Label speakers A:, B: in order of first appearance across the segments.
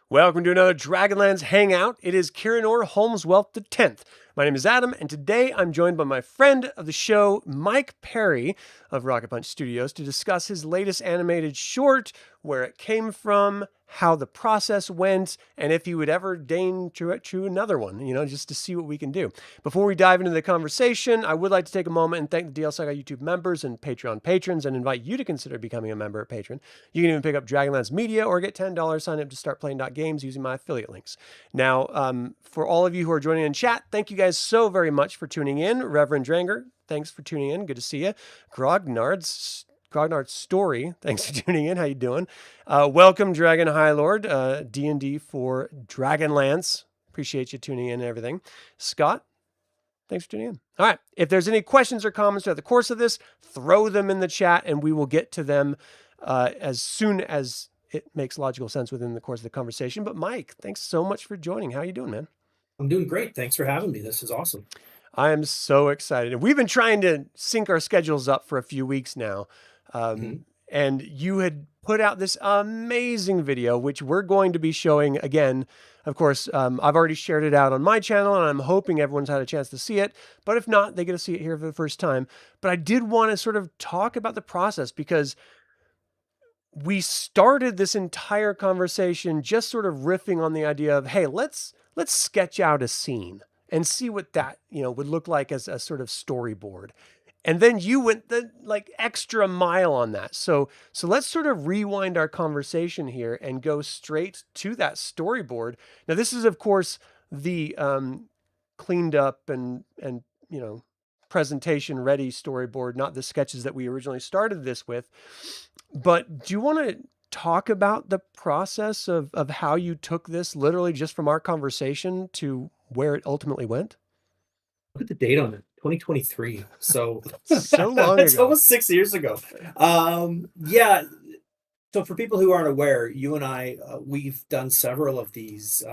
A: Welcome to another Dragonlance Hangout. It is Krynn Holmeswealth the 10th. My name is Adam, and today I'm joined by my friend of the show, Mike Perry of Rocket Punch Studios, to discuss his latest animated short, where it came from, how the process went, and if he would ever deign to another one, just to see what we can do. Before we dive into the conversation, I would like to take a moment and thank the DL Saga YouTube members and Patreon patrons and invite you to consider becoming a member or patron. You can even pick up Dragonlance Media or get $10 sign up to start playing games using my affiliate links. Now, for all of you who are joining in chat, thank you guys so very much for tuning in. Reverend Dranger, thanks for tuning in. Good to see you. Grognard's Story, thanks for tuning in. How you doing? Welcome, Dragon High Lord, D&D for Dragonlance. Appreciate you tuning in and everything. Scott, thanks for tuning in. All right. If there's any questions or comments throughout the course of this, throw them in the chat and we will get to them as soon as it makes logical sense within the course of the conversation. But Mike, thanks so much for joining. How are you doing, man?
B: I'm doing great. Thanks for having me. This is awesome.
A: I am so excited. We've been trying to sync our schedules up for a few weeks now. And you had put out this amazing video, which we're going to be showing again. Of course, I've already shared it out on my channel, and I'm hoping everyone's had a chance to see it. But if not, they get to see it here for the first time. But I did want to sort of talk about the process because we started this entire conversation just sort of riffing on the idea of, hey, let's sketch out a scene and see what that, would look like as a sort of storyboard. And then you went the extra mile on that. So let's sort of rewind our conversation here and go straight to that storyboard. Now, this is, of course, the cleaned up and presentation ready storyboard, not the sketches that we originally started this with. But do you want to talk about the process of how you took this literally just from our conversation to where it ultimately went?
B: Look at the date on it, 2023. So
A: So long
B: it's
A: ago.
B: almost 6 years ago. Yeah. So for people who aren't aware, you and I, we've done several of these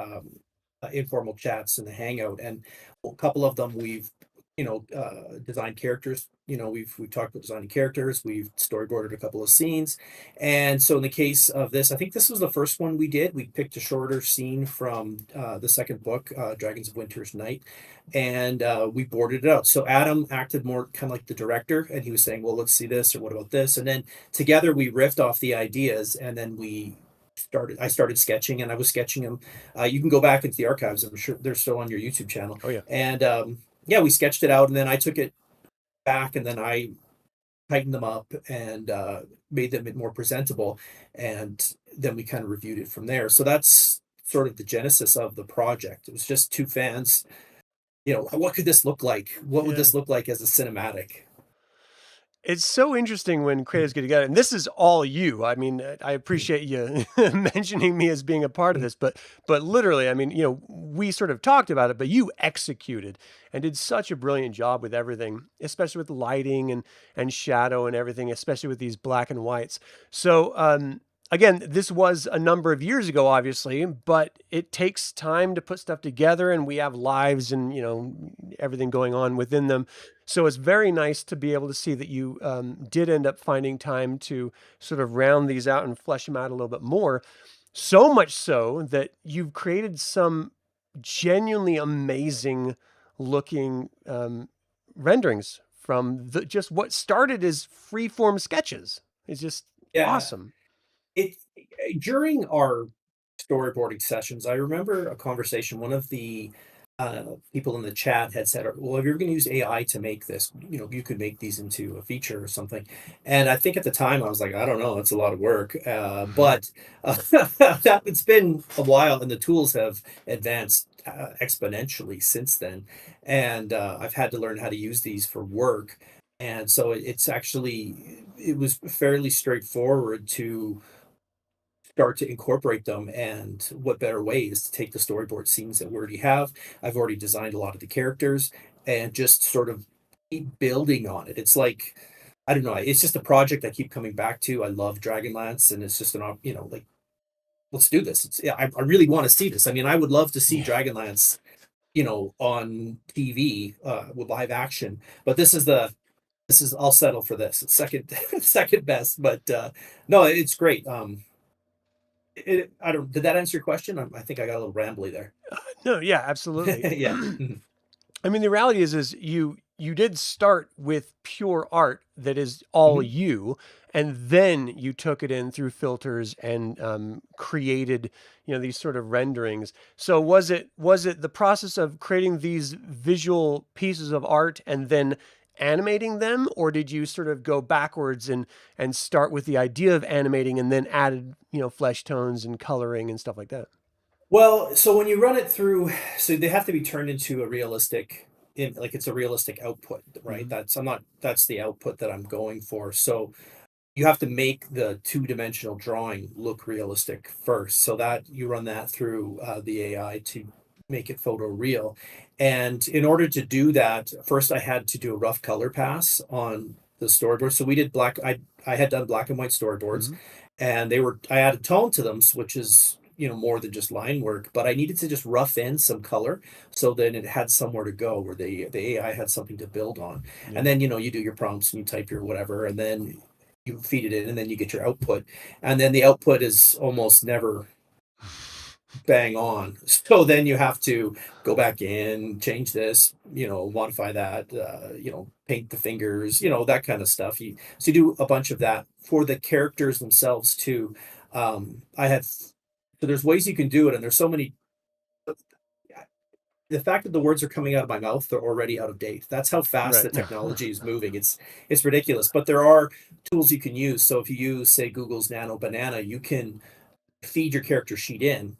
B: informal chats in the Hangout, and a couple of them we've designed characters. We've talked about designing characters. We've storyboarded a couple of scenes, and so in the case of this, I think this was the first one we did. We picked a shorter scene from the second book, Dragons of Winter's Night, and we boarded it out. So Adam acted more kind of like the director, and he was saying, "Well, let's see this," or "What about this?" And then together we riffed off the ideas, and then I started sketching, and I was sketching them. You can go back into the archives. I'm sure they're still on your YouTube channel.
A: Oh, yeah.
B: And yeah, we sketched it out, and then I took it back, and then I tightened them up and made them more presentable, and then we kind of reviewed it from there. So that's sort of the genesis of the project. It was just two fans. What could this look like? What would
A: Yeah.
B: this look like as a cinematic?
A: It's so interesting when creators get together, and this is all you. I mean, I appreciate you mentioning me as being a part of this, but literally, I mean, we sort of talked about it, but you executed and did such a brilliant job with everything, especially with lighting and shadow and everything, especially with these black and whites. So, again, this was a number of years ago, obviously, but it takes time to put stuff together, and we have lives and everything going on within them. So it's very nice to be able to see that you did end up finding time to sort of round these out and flesh them out a little bit more. So much so that you've created some genuinely amazing looking renderings from just what started as freeform sketches. It's just
B: Yeah,
A: awesome.
B: it during our storyboarding sessions, I remember a conversation. One of the people in the chat had said, "Well, if you're going to use AI to make this, you could make these into a feature or something." And I think at the time I was like, "I don't know, it's a lot of work." But it's been a while, and the tools have advanced exponentially since then. And I've had to learn how to use these for work. And so it was fairly straightforward to start to incorporate them. And what better way is to take the storyboard scenes that we already have. I've already designed a lot of the characters and just sort of keep building on it. It's like, I don't know, it's just a project I keep coming back to. I love Dragonlance, and it's just like, let's do this. Yeah, I really want to see this. I mean, I would love to see
A: Yeah.
B: Dragonlance, on TV with live action, but I'll settle for this. It's second second best, but no, it's great. I don't. Did that answer your question? I think I got a little rambly there.
A: No, yeah, absolutely.
B: Yeah. Mhm.
A: I mean, the reality is you did start with pure art that is all
B: Mhm.
A: you, and then you took it in through filters and created, these sort of renderings. So was it the process of creating these visual pieces of art and then animating them, or did you sort of go backwards and start with the idea of animating and then added, flesh tones and coloring and stuff like that?
B: Well, so when you run it through, so they have to be turned into a realistic, like it's a realistic output, right?
A: Hmm.
B: That's the output that I'm going for. So you have to make the two-dimensional drawing look realistic first. So that you run that through the AI to make it photoreal. And in order to do that, first I had to do a rough color pass on the storyboard. So we did black. I had done black and white storyboards,
A: Hmm.
B: and they were I added tone to them, which is more than just line work. But I needed to just rough in some color so then it had somewhere to go where the AI had something to build on.
A: Yeah.
B: And then you do your prompts and you type your whatever, and then you feed it in and then you get your output, and then the output is almost never bang on. So then you have to go back in, change this, modify that, paint the fingers, that kind of stuff. So you do a bunch of that for the characters themselves too. I had So there's ways you can do it, and there's so many. The fact that the words are coming out of my mouth, they're already out of date. That's how fast
A: Right.
B: the technology is moving. It's ridiculous. But there are tools you can use. So if you use, say, Google's Nano Banana, you can feed your character sheet in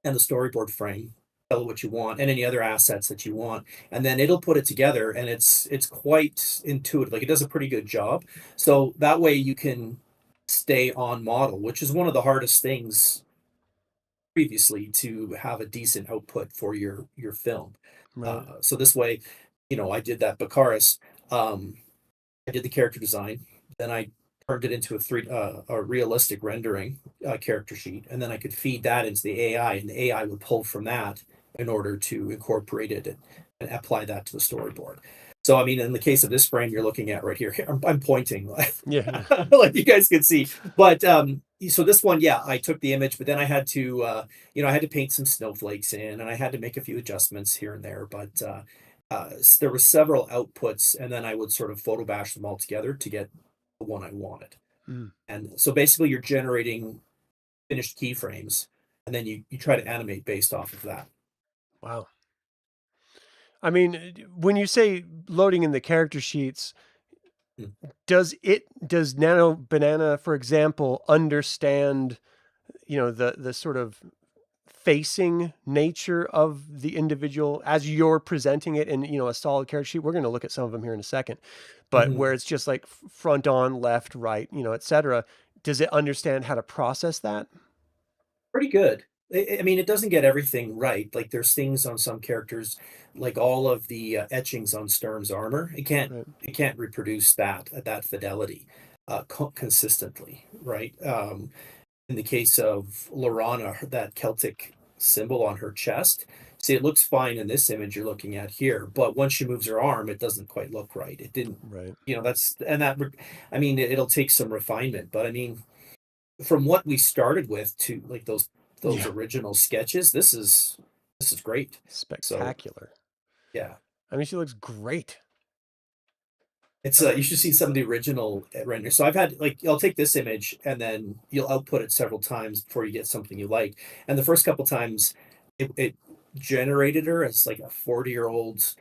B: and the storyboard frame, tell it what you want, and any other assets that you want, and then it'll put it together, and it's quite intuitive. Like, it does a pretty good job. So that way you can stay on model, which is one of the hardest things previously, to have a decent output for your film.
A: Right.
B: So this way, I did that Baccharis. I did the character design, then I turned it into a realistic rendering character sheet, and then I could feed that into the AI, and the AI would pull from that in order to incorporate it and apply that to the storyboard. So, I mean, in the case of this frame you're looking at right here, I'm pointing
A: Yeah. Yeah.
B: like you guys can see. But so this one, yeah, I took the image, but then I had to, I had to paint some snowflakes in, and I had to make a few adjustments here and there. But there were several outputs, and then I would sort of photo bash them all together to get the one I wanted.
A: Mm.
B: And so basically, you're generating finished keyframes, and then you try to animate based off of that.
A: Wow. I mean, when you say loading in the character sheets,
B: Mm.
A: does Nano Banana, for example, understand, the sort of facing nature of the individual as you're presenting it in, a solid character sheet? We're going to look at some of them here in a second, but
B: Mhm.
A: where it's just like front on, left, right, etc. Does it understand how to process that?
B: Pretty good. I mean, it doesn't get everything right. Like, there's things on some characters, like all of the etchings on Sturm's armor.
A: Right.
B: It can't reproduce that at that fidelity consistently, right? In the case of Lorana, that Celtic symbol on her chest, see, it looks fine in this image you're looking at here, but once she moves her arm, it doesn't quite look right. It didn't,
A: Right.
B: that's and that. I mean, it'll take some refinement, but I mean, from what we started with to like those
A: Yeah.
B: original sketches, this is great. So
A: Spectacular.
B: yeah,
A: I mean, she looks great.
B: it's
A: Uh,
B: you should see some of the original renders. So I've had, like, I'll take this image and then you'll output it several times before you get something you like. And the first couple times, it generated her as like a 40-year-old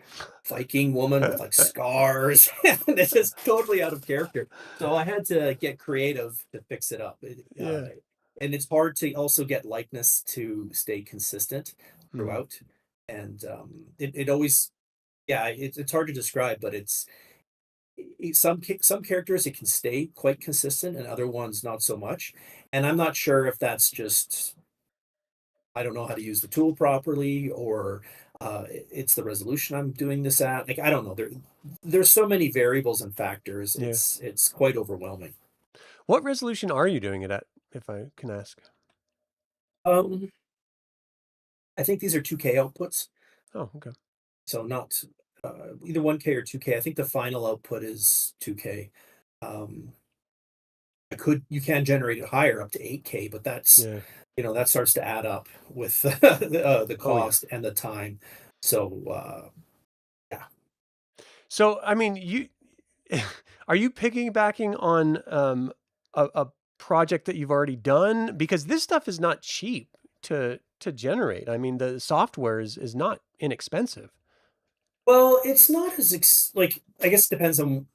B: Viking woman with like scars, and it's just totally out of character. So I had to get creative to fix it up.
A: yeah.
B: And it's hard to also get likeness to stay consistent
A: Hmm.
B: throughout. And it always, yeah, it's hard to describe, but some characters it can stay quite consistent, and other ones not so much. And I'm not sure if that's just I don't know how to use the tool properly, or it's the resolution I'm doing this at. Like, I don't know. There's so many variables and factors.
A: Yeah.
B: It's quite overwhelming.
A: What resolution are you doing it at, if I can ask?
B: Um, I think these are 2K outputs,
A: Oh, okay.
B: so not either 1K or 2K. I think the final output is 2K. Um, you can generate it higher up to 8K, but that's,
A: Yeah.
B: that starts to add up with the
A: Oh yeah.
B: cost and the time. So yeah.
A: So I mean, you are you piggybacking on a project that you've already done? Because this stuff is not cheap to generate. I mean, the software is not inexpensive.
B: Well, it's not as like, I guess it depends on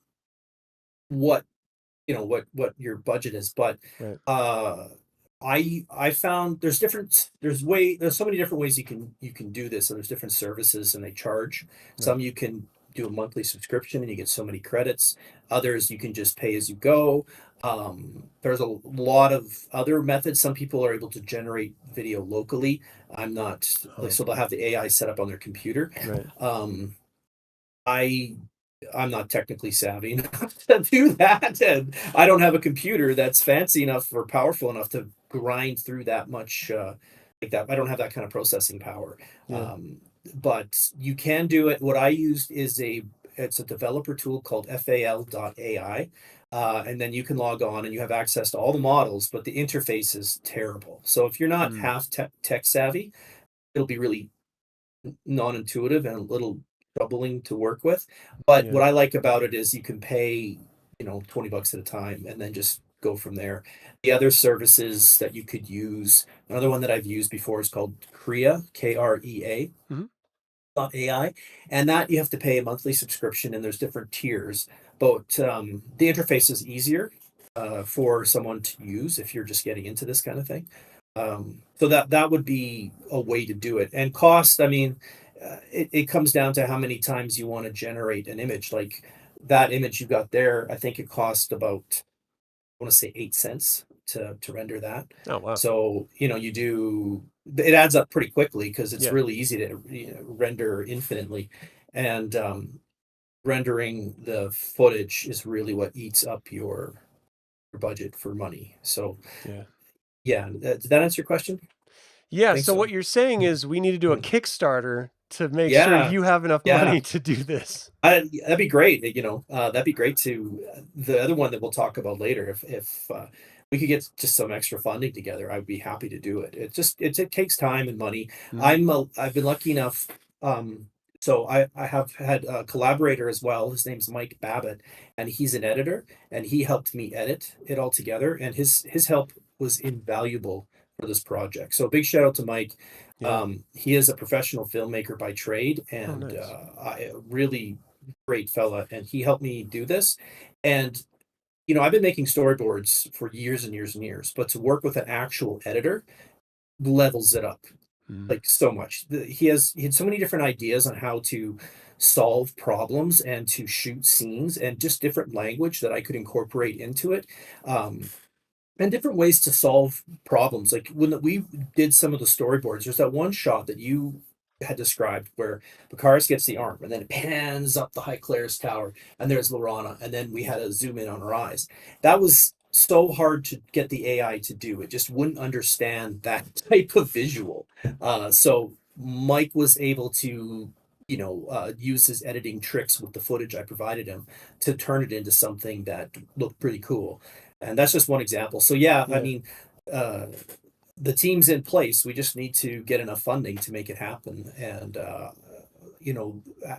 B: what what your budget is, but
A: Right.
B: uh I found there's so many different ways you can do this. So there's different services and they charge.
A: Right.
B: Some you can do a monthly subscription and you get so many credits. Others you can just pay as you go. There's a lot of other methods. Some people are able to generate video locally. I'm not, like,
A: Oh,
B: so they'll have the AI set up on their computer.
A: right.
B: um I I'm not technically savvy enough to do that, and I don't have a computer that's fancy enough or powerful enough to grind through that much, like that. I don't have that kind of processing power.
A: Yeah.
B: Um, but you can do it. What I used is it's a developer tool called FAL.ai. And then you can log on and you have access to all the models, but the interface is terrible. So if you're not
A: Mm,
B: half tech savvy, it'll be really non-intuitive and a little troubling to work with. But
A: yeah.
B: what I like about it is you can pay, $20 at a time and then just go from there. The other services that you could use, another one that I've used before is called Krea, Krea.
A: Mhm.
B: AI, and that you have to pay a monthly subscription, and there's different tiers. But the interface is easier for someone to use if you're just getting into this kind of thing. So that would be a way to do it. And cost, I mean, it comes down to how many times you want to generate an image. Like that image you got there, I think it cost about, I want to say 8 cents to render that.
A: Oh wow.
B: So it adds up pretty quickly because it's
A: Yeah.
B: really easy to render infinitely, and rendering the footage is really what eats up your budget for money. So
A: Yeah.
B: yeah, did that answer your question? I
A: Yeah.
B: think
A: So what
B: so.
A: you're saying
B: Mhm.
A: is we need to do a
B: Mhm.
A: Kickstarter to make sure
B: Yeah,
A: you have enough
B: yeah.
A: money to do this.
B: That'd be great. That'd be great to the other one that we'll talk about later. If we could get just some extra funding together, I'd be happy to do it. It takes time and money.
A: Mhm.
B: I've been lucky enough. So I have had a collaborator as well. His name's Mike Babbitt, and he's an editor, and he helped me edit it all together. And his help was invaluable for this project. So big shout out to Mike.
A: Yeah.
B: He is a professional filmmaker by trade,
A: Oh,
B: and
A: nice.
B: I really great fella, and he helped me do this. And I've been making storyboards for years and years and years, but to work with an actual editor levels it up
A: Mhm.
B: like so much. He had so many different ideas on how to solve problems and to shoot scenes, and just different language that I could incorporate into it. Um, and different ways to solve problems. Like when we did some of the storyboards, there's that one shot that you had described where Bakaris gets the arm and then it pans up the High Claire's tower and there's Lorana, and then we had a zoom in on her eyes. That was so hard to get the AI to do. It just wouldn't understand that type of visual. So Mike was able to use his editing tricks with the footage I provided him to turn it into something that looked pretty cool. And that's just one example. So yeah, I
A: Yeah.
B: mean, uh, the team's in place. We just need to get enough funding to make it happen. And you know, uh,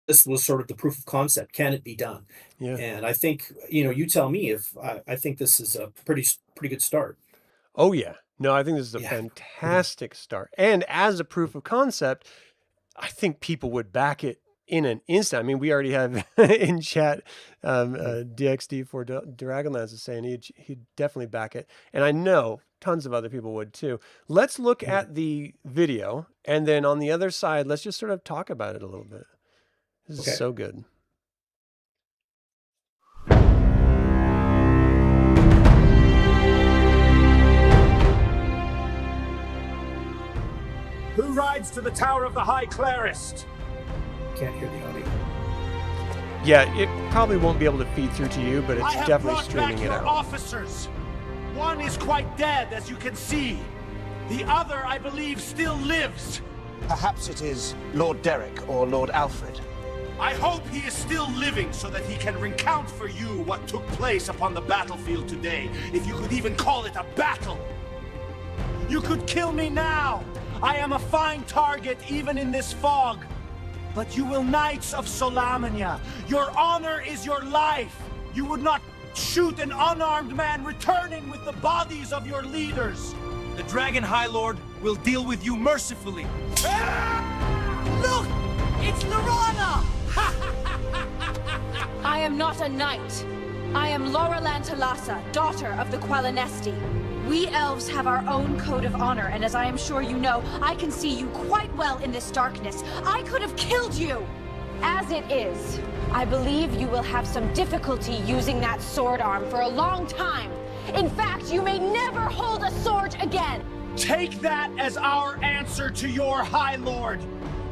B: this was sort of the proof of concept. Can it be done?
A: Yeah.
B: And I think you tell me if I think this is a pretty good start.
A: Oh yeah. No, I think this is a
B: Yeah. Mhm.
A: fantastic start. And as a proof of concept, I think people would back it in an instant. I mean, we already have in chat,
B: Mhm.
A: DXD for Dragonlance is saying he'd definitely back it. And I know tons of other people would too. Let's look
B: Mhm.
A: at the video. And then on the other side, let's just sort of talk about it a little bit. This is
B: Okay.
A: so good.
C: Who rides to the Tower of the High Clarist?
B: Can't hear the audio.
A: Yeah, it probably won't be able to feed through to you, but it's
C: I have
A: definitely
C: brought
A: streaming
C: back
A: it
C: your
A: out.
C: officers. One is quite dead, as you can see. The other, I believe, still lives.
D: Perhaps it is Lord Derek or Lord Alfred.
C: I hope he is still living so that he can recount for you what took place upon the battlefield today, if you could even call it a battle. You could kill me now. I am a fine target even in this fog. But you will Knights of Solamnia. Your honor is your life. You would not shoot an unarmed man returning with the bodies of your leaders.
D: The Dragon High Lord will deal with you mercifully.
E: Look! It's Lorana! I am not a knight. I am Laura Lantalasa, daughter of the Qualinesti. We elves have our own code of honor, and as I am sure you know, I can see you quite well in this darkness. I could have killed you! As it is, I believe you will have some difficulty using that sword arm for a long time. In fact, you may never hold a sword again.
C: Take that as our answer to your High Lord.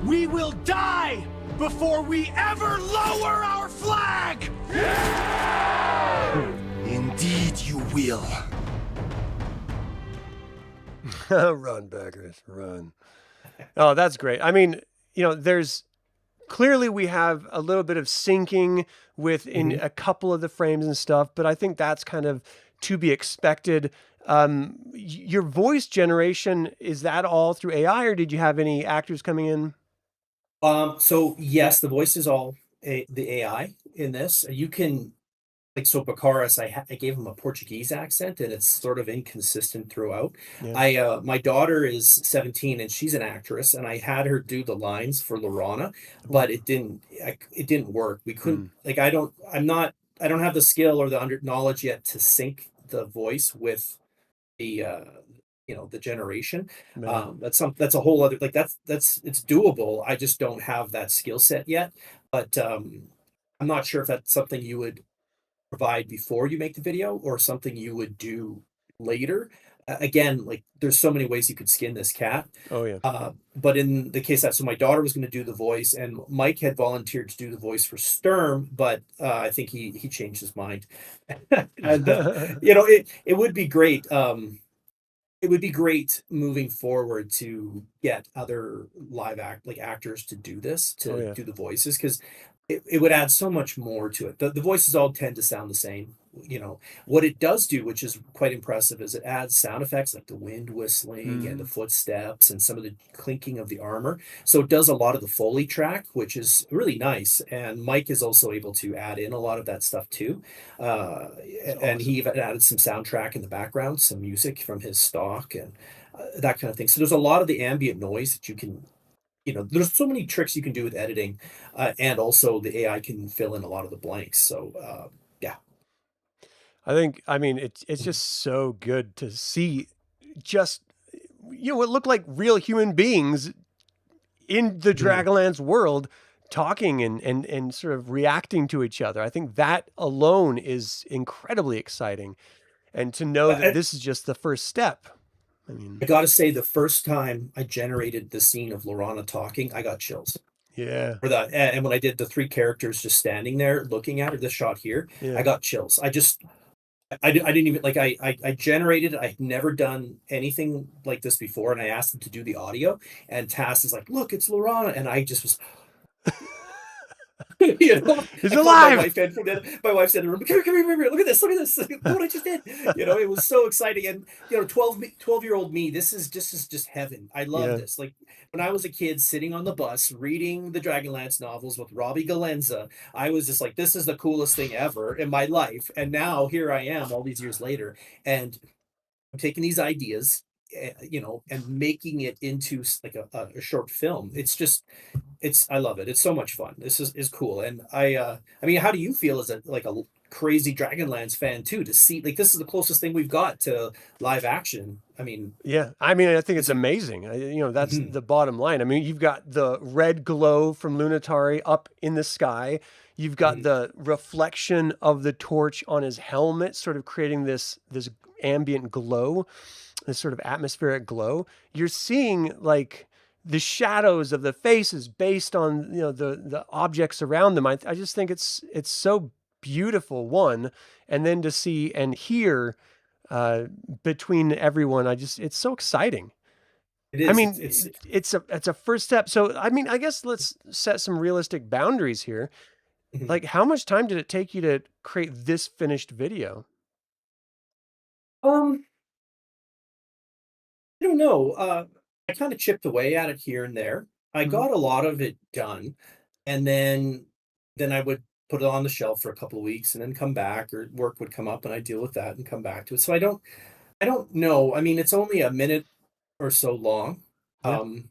C: We will die before we ever lower our flag!
D: Indeed you will.
A: Run, Baggers, run. Oh, that's great. I mean, there's clearly we have a little bit of syncing within a couple of the frames and stuff, but I think that's kind of to be expected. Your voice generation, is that all through AI, or did you have any actors coming in?
B: So yes, the voice is all the AI in this. You can, like, so Bacaris, I gave him a Portuguese accent, and it's sort of inconsistent throughout.
A: Yeah.
B: My daughter is 17 and she's an actress, and I had her do the lines for Lorana, but it didn't work. We couldn't, like, I don't have the skill or the knowledge yet to sync the voice with the the generation.
A: Man.
B: That's a whole other, like, it's doable. I just don't have that skill set yet. But I'm not sure if that's something you would provide before you make the video or something you would do later. Again, like, there's so many ways you could skin this cat.
A: Oh yeah.
B: But in the case that, so my daughter was going to do the voice, and Mike had volunteered to do the voice for Sturm, but I think he changed his mind. And it would be great. It would be great moving forward to get other actors to do this, to do the voices, because it would add so much more to it. The voices all tend to sound the same. What it does do, which is quite impressive, is it adds sound effects like the wind whistling and the footsteps and some of the clinking of the armor. So it does a lot of the Foley track, which is really nice. And Mike is also able to add in a lot of that stuff too. And he even added some soundtrack in the background, some music from his stock and that kind of thing. So there's a lot of the ambient noise that you can, there's so many tricks you can do with editing, and also the AI can fill in a lot of the blanks. So yeah.
A: I mean, it's just so good to see just, what look like real human beings in the Dragonlance world talking and sort of reacting to each other. I think that alone is incredibly exciting. And to know that this is just the first step. I mean,
B: I got to say, the first time I generated the scene of Lorana talking, I got chills.
A: Yeah.
B: And when I did the three characters just standing there looking at her, this shot here, I got chills. I didn't even, like, I generated, I'd never done anything like this before, and I asked them to do the audio, and Tass is like, look, it's Lorana, and I just was
A: He's alive.
B: My wife said in the room, come here, look at this, look what I just did. It was so exciting. And 12-year-old me, this is just heaven. I love this. Like, when I was a kid sitting on the bus reading the Dragonlance novels with Robbie Galenza, I was just like, this is the coolest thing ever in my life. And now here I am all these years later, and I'm taking these ideas, and making it into like a short film. I love it. It's so much fun. This is cool. And I mean, how do you feel as a crazy Dragonlance fan too, to see, like, this is the closest thing we've got to live action? I mean,
A: I think it's amazing. That's the bottom line. I mean, you've got the red glow from Lunatari up in the sky. You've got the reflection of the torch on his helmet, sort of creating this ambient glow, this sort of atmospheric glow. You're seeing, like, the shadows of the faces based on the objects around them. I just think it's so beautiful, one, and then to see and hear between everyone, it's so exciting.
B: It
A: I
B: is.
A: mean, it's a first step. So, I mean, I guess let's set some realistic boundaries here.
B: Mhm.
A: Like, how much time did it take you to create this finished video?
B: Um, I don't know. I kind of chipped away at it here and there. I
A: Mhm.
B: got a lot of it done, and then I would put it on the shelf for a couple of weeks, and then come back, or work would come up, and I deal with that and come back to it. So I don't know. I mean, it's only a minute or so long.
A: Yeah,
B: Um,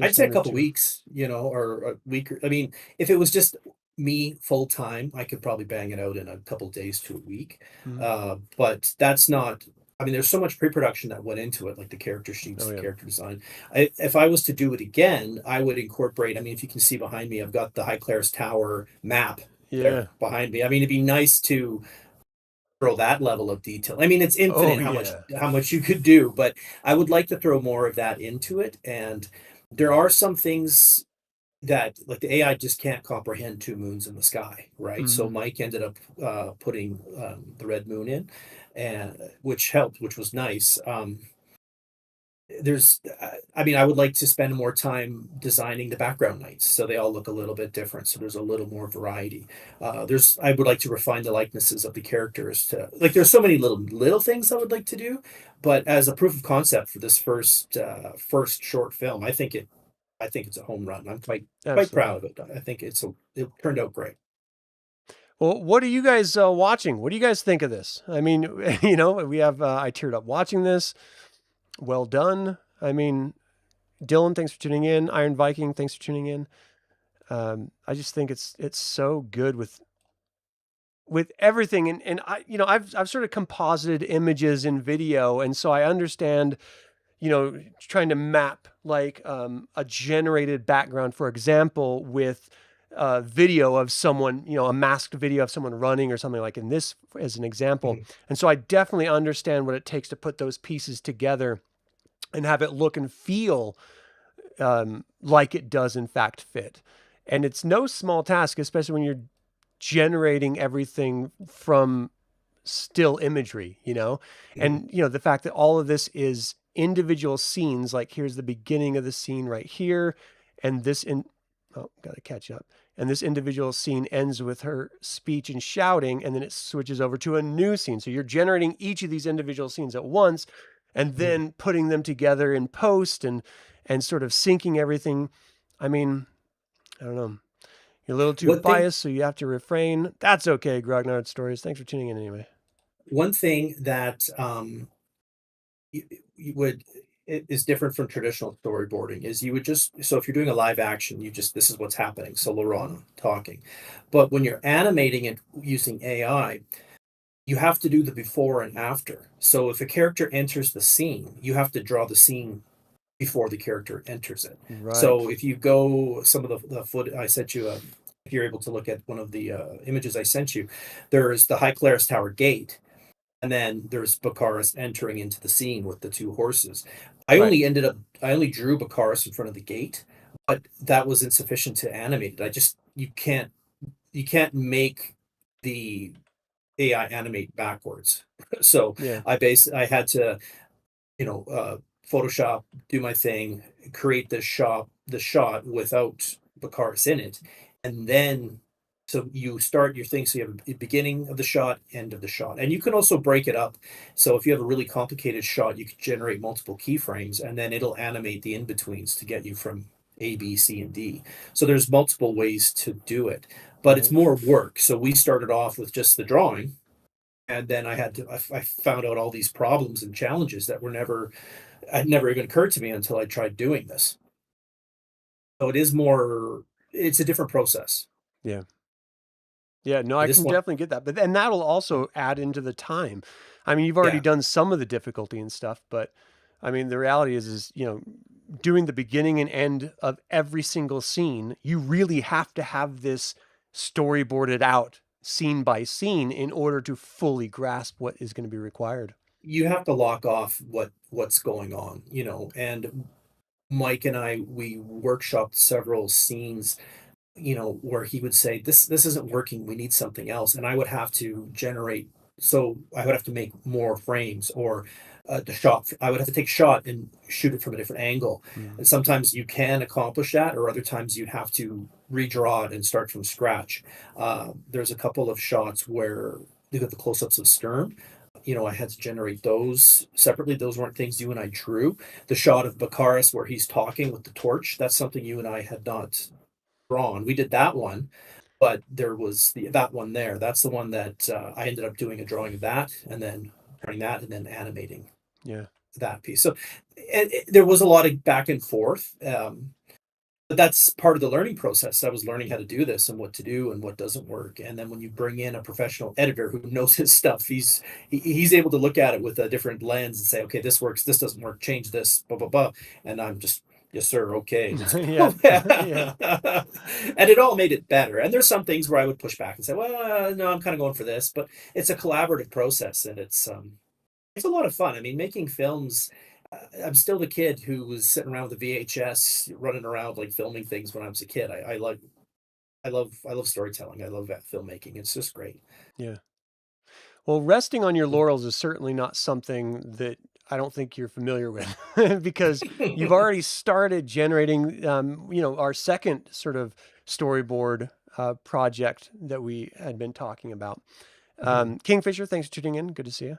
B: I'd
A: just
B: say a
A: under
B: couple
A: 2.
B: weeks, or a week. I mean, if it was just me full time, I could probably bang it out in a couple days to a week.
A: Mhm.
B: But that's not. I mean, there's so much pre-production that went into it, like the character sheets,
A: Oh,
B: the
A: yeah.
B: character design. If I was to do it again, I would incorporate. I mean, if you can see behind me, I've got the High Claire's Tower map
A: Yeah.
B: there behind me. I mean, it'd be nice to throw that level of detail. I mean, it's
A: Oh,
B: infinite
A: yeah.
B: how much you could do, but I would like to throw more of that into it. And there are some things that, like, the AI just can't comprehend two moons in the sky, right? So
A: Mhm.
B: Mike ended up putting the red moon in, and which helped, which was nice. I mean, I would like to spend more time designing the background lights so they all look a little bit different. So there's a little more variety. I would like to refine the likenesses of the characters to, like, there's so many little things I would like to do, but as a proof of concept for this first short film, I think it's a home run. I'm quite proud
A: Absolutely.
B: of it. I think it turned out great.
A: Well, what are you guys watching? What do you guys think of this? I mean, we have I teared up watching this. Well done. I mean, Dylan, thanks for tuning in. Iron Viking, thanks for tuning in. I just think it's so good with everything, and I've sort of composited images in video, and so I understand trying to map like a generated background, for example, with video of someone, a masked video of someone running or something, like in this as an example.
B: Mhm.
A: And so I definitely understand what it takes to put those pieces together and have it look and feel like it does in fact fit. And it's no small task, especially when you're generating everything from still imagery,
B: Mhm.
A: and the fact that all of this is individual scenes, like here's the beginning of the scene right here, and oh, gotta catch up. And this individual scene ends with her speech and shouting, and then it switches over to a new scene. So you're generating each of these individual scenes at once, and
B: Mhm.
A: then putting them together in post and sort of syncing everything. I mean, I don't know. You're a little too
B: One thing
A: biased, so you have to refrain. That's okay, Grognard Stories. Thanks for tuning in anyway.
B: one thing that you would it is different from traditional storyboarding is you would just, so if you're doing a live action, you just, this is what's happening, so Lorana talking. But when you're animating it using AI, you have to do the before and after. So if a character enters the scene, you have to draw the scene before the character enters it.
A: Right.
B: So if you go, some of the foot I sent you, if you're able to look at one of the images I sent you, there's the High Claire's Tower gate, and then there's Bakaris entering into the scene with the two horses.
A: Right.
B: I only drew Bakaris in front of the gate, but that was insufficient to animate it. I just you can't make the AI animate backwards. So
A: Yeah.
B: I had to, Photoshop, do my thing, create the shot without Bakaris in it, and then so you start your thing. So you have a beginning of the shot, end of the shot, and you can also break it up. So if you have a really complicated shot, you can generate multiple keyframes, and then it'll animate the in betweens to get you from A, B, C, and D. So there's multiple ways to do it, but it's
A: Right.
B: more work. So we started off with just the drawing, and then I found out all these problems and challenges that were never had never even occurred to me until I tried doing this. So it's a different process.
A: Yeah. Yeah. No,
B: But
A: I
B: this
A: can
B: one,
A: definitely get that. But and that'll also add into the time. I mean, you've already
B: yeah,
A: done some of the difficulty and stuff, but I mean, the reality is, doing the beginning and end of every single scene, you really have to have this storyboarded out scene by scene in order to fully grasp what is going to be required.
B: you have to lock off what's going on, and Mike and we workshopped several scenes, where he would say, this isn't working, we need something else. And I would have to make more frames, or the shot. I would have to take a shot and shoot it from a different angle. And sometimes you can accomplish that, or other times you'd have to redraw it and start from scratch. There's a couple of shots where they got the close-ups of Stern. I had to generate those separately. Those weren't things you and I drew. The shot of Bakaris where he's talking with the torch, that's something you and I had not drawn. We did that one, but there was that one there. That's the one that I ended up doing a drawing of that, and then turning that, and then animating that piece. So there was a lot of back and forth. But that's part of the learning process. I was learning how to do this and what to do and what doesn't work. And then when you bring in a professional editor who knows his stuff, he's able to look at it with a different lens and say, okay, this works, this doesn't work, change this, blah, blah, blah. And I'm just, yes, sir, okay.
A: Yeah.
B: And it all made it better. And there's some things where I would push back and say, well, no, I'm kind of going for this. But it's a collaborative process, and it's a lot of fun. I mean, making films, I'm still the kid who was sitting around with a VHS, running around like filming things when I was a kid. I love storytelling. I love that filmmaking. It's just great.
A: Yeah. Well, resting on your laurels is certainly not something that I don't think you're familiar with, because you've already started generating, our second sort of storyboard project that we had been talking about. Kingfisher, thanks for tuning in. Good to see you.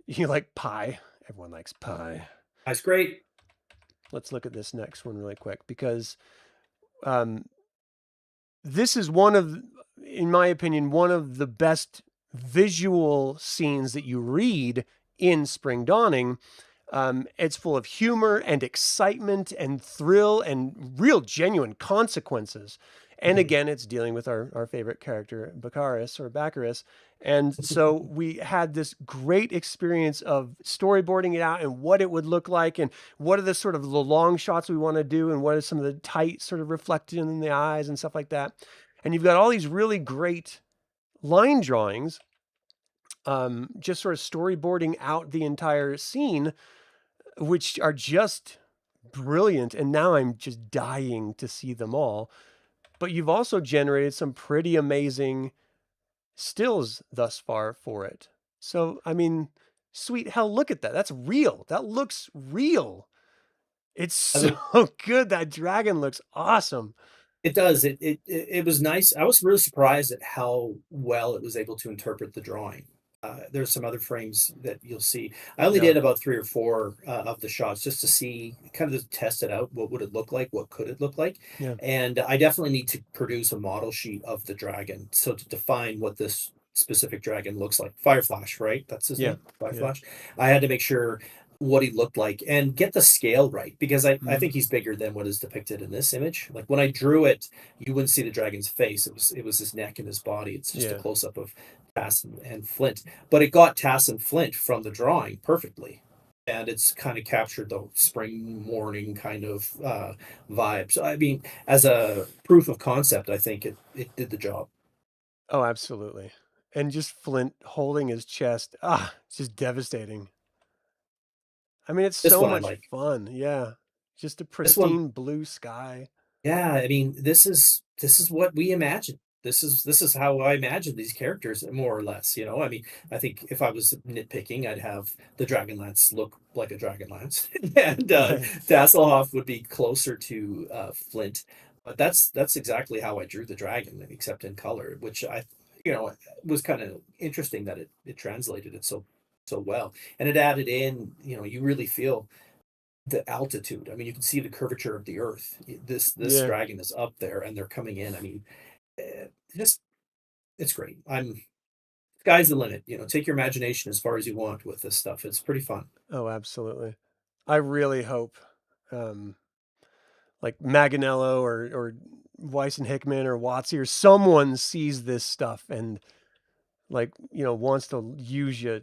A: You like pie. Everyone likes pie.
B: That's great.
A: Let's look at this next one really quick, because this is in my opinion, one of the best visual scenes that you read in Spring Dawning. It's full of humor and excitement and thrill and real genuine consequences. And again, it's dealing with our favorite character, Bakaris. And so we had this great experience of storyboarding it out and what it would look like, and what are the sort of the long shots we want to do, and what are some of the tight sort of reflected in the eyes and stuff like that. And you've got all these really great line drawings, just sort of storyboarding out the entire scene, which are just brilliant. And now I'm just dying to see them all. But you've also generated some pretty amazing stills thus far for it. So, I mean, sweet hell, look at that. That's real. That looks real. It's so good. That dragon looks awesome.
B: It does. It was nice. I was really surprised at how well it was able to interpret the drawing. There's some other frames that you'll see. I only did about 3 or 4 of the shots just to see, kind of to test it out. What would it look like? What could it look like?
A: Yeah.
B: And I definitely need to produce a model sheet of the dragon, so to define what this specific dragon looks like. Fireflash, right? That's his name. Fireflash. I had to make sure what he looked like and get the scale right, because I think he's bigger than what is depicted in this image. Like when I drew it, you wouldn't see the dragon's face. It was his neck and his body. It's just a close up of Tass and Flint, but it got Tass and Flint from the drawing perfectly, and it's kind of captured the spring morning kind of vibe. So I mean, as a proof of concept, I think it did the job.
A: Oh, absolutely. And just Flint holding his chest, it's just devastating. I mean, it's so much fun. Yeah. Just a pristine blue sky.
B: Yeah, I mean, this is what we imagine. This is how I imagine these characters, more or less. I mean, I think if I was nitpicking, I'd have the Dragonlance look like a Dragonlance, and Dasselhoff would be closer to Flint. But that's exactly how I drew the dragon, except in color, which was kind of interesting that it translated it so well, and it added in. You really feel the altitude. I mean, you can see the curvature of the earth. This dragon is up there, and they're coming in. I mean, it's great. Sky's the limit. Take your imagination as far as you want with this stuff. It's pretty fun.
A: Oh, absolutely. I really hope like Maganello or Weiss and Hickman or Watsy or someone sees this stuff and wants to use you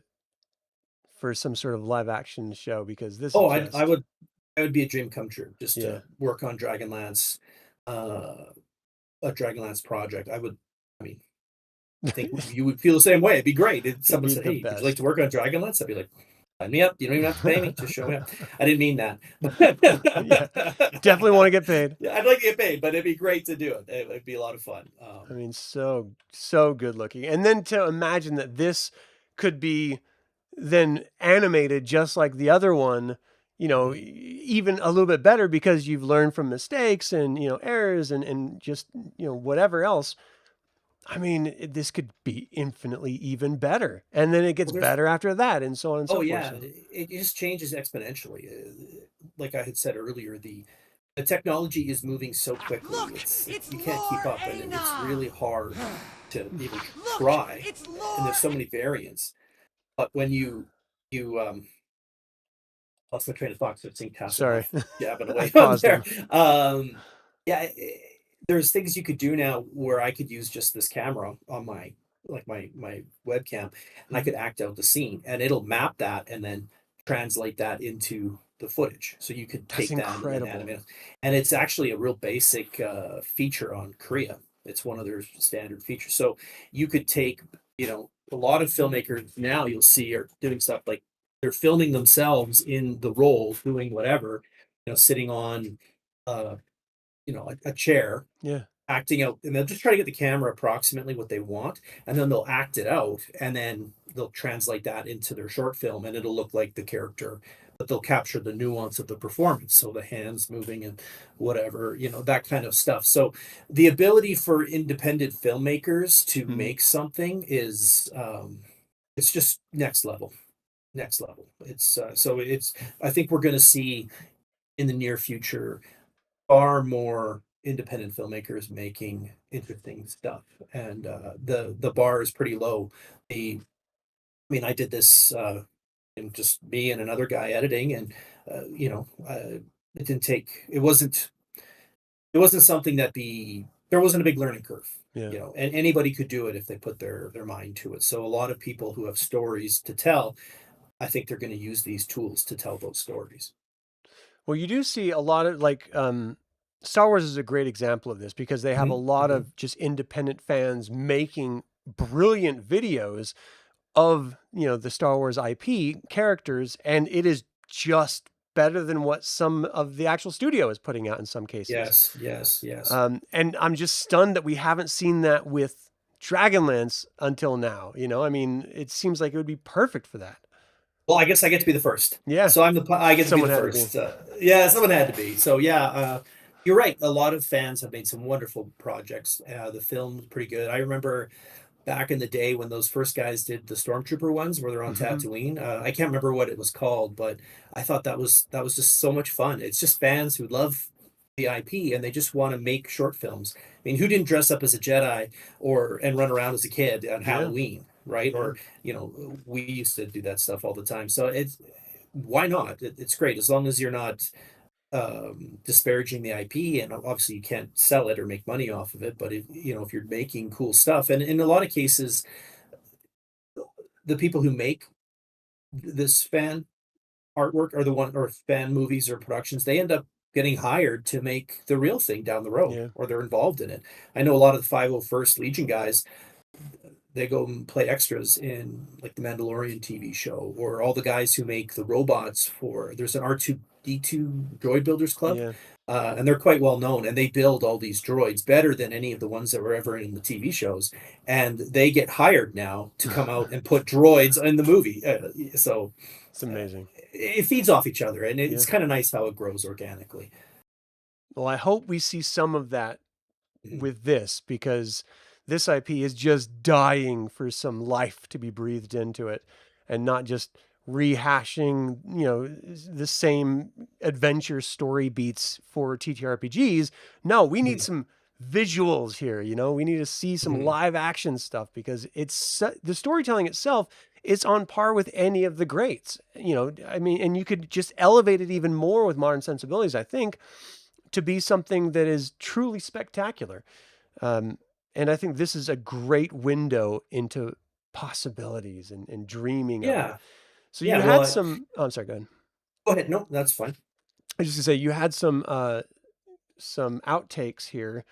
A: for some sort of live action show, because this
B: I would be a dream come true, just to work on Dragonlance, a Dragonlance project. I think you would feel the same way. It'd be great if someone said, hey, would you like to work on Dragonlance? I'd be like, sign me up. You don't even have to pay me, just show me up. I didn't mean that.
A: Definitely want to get paid.
B: Yeah, I'd like to get paid, but it'd be great to do it. It'd be a lot of fun.
A: I mean, so good looking. And then to imagine that this could be then animated just like the other one, even a little bit better because you've learned from mistakes and, errors and just, whatever else. I mean, this could be infinitely even better. And then it gets better after that and so on and so
B: Oh
A: forth.
B: yeah,
A: So,
B: it just changes exponentially. Like I had said earlier, the technology is moving so quickly.
C: Look,
B: You can't keep up, and it's really hard to even try. And there's so many variants. But when you lost my train of thought, so seeing Tassim
A: sorry.
B: jabbing
A: I
B: away on
A: paused
B: there.
A: him.
B: Yeah, there's things you could do now where I could use just this camera on my my webcam, and I could act out the scene, and it'll map that and then translate that into the footage. So you could
A: That's
B: take that and then
A: incredible.
B: animate it. And it's actually a real basic feature on Korea. It's one of their standard features. So you could take, a lot of filmmakers now you'll see are doing stuff like they're filming themselves in the role doing whatever, sitting on uh a chair
A: Yeah.
B: acting out, and they'll just try to get the camera approximately what they want, and then they'll act it out, and then they'll translate that into their short film, and it'll look like the character, but they'll capture the nuance of the performance, so the hands moving and whatever, that kind of stuff. So the ability for independent filmmakers to make something is it's just next level. It's I think we're going to see in the near future far more independent filmmakers making interesting stuff, and the bar is pretty low. I did this and just me and another guy editing, and it didn't take it wasn't something that there wasn't a big learning curve.
A: Yeah.
B: And anybody could do it if they put their mind to it. So a lot of people who have stories to tell, I think they're going to use these tools to tell those stories.
A: Well, you do see a lot of Star Wars is a great example of this because they have a lot of just independent fans making brilliant videos of, the Star Wars IP characters, and it is just better than what some of the actual studio is putting out in some cases.
B: Yes.
A: And I'm just stunned that we haven't seen that with Dragonlance until now. It seems like it would be perfect for that.
B: Well, I guess I get to be the first.
A: Yeah.
B: So I get to be
A: Someone
B: the
A: had to
B: first. Yeah, someone had to be. So yeah, you're right. A lot of fans have made some wonderful projects. The film's pretty good. I remember back in the day when those first guys did the Stormtrooper ones where they're on Tatooine. I can't remember what it was called, but I thought that was just so much fun. It's just fans who love the IP and they just want to make short films. I mean, who didn't dress up as a Jedi and run around as a kid on Halloween, right?
A: Yeah.
B: Or we used to do that stuff all the time. So why not? It's great as long as you're not disparaging the IP, and obviously you can't sell it or make money off of it. But if you're making cool stuff, and in a lot of cases, the people who make this fan artwork or fan movies or productions, they end up getting hired to make the real thing down the road, or they're involved in it. I know a lot of the 501st Legion guys, they go and play extras in like the Mandalorian TV show, or all the guys who make the robots there's an R2D2 droid builders club. And they're quite well known, and they build all these droids better than any of the ones that were ever in the TV shows, and they get hired now to come out and put droids in the movie. So
A: it's amazing.
B: It feeds off each other, and it's kind of nice how it grows organically.
A: Well, I hope we see some of that with this, because this IP is just dying for some life to be breathed into it, and not just rehashing, the same adventure story beats for TTRPGs. No, we need some visuals here. We need to see some live action stuff, because the storytelling itself is on par with any of the greats. And you could just elevate it even more with modern sensibilities, I think, to be something that is truly spectacular. And I think this is a great window into possibilities and dreaming of it. So you had some. Oh, I'm sorry. Go ahead.
B: Go ahead. No, that's fine.
A: I was just gonna say you had some outtakes here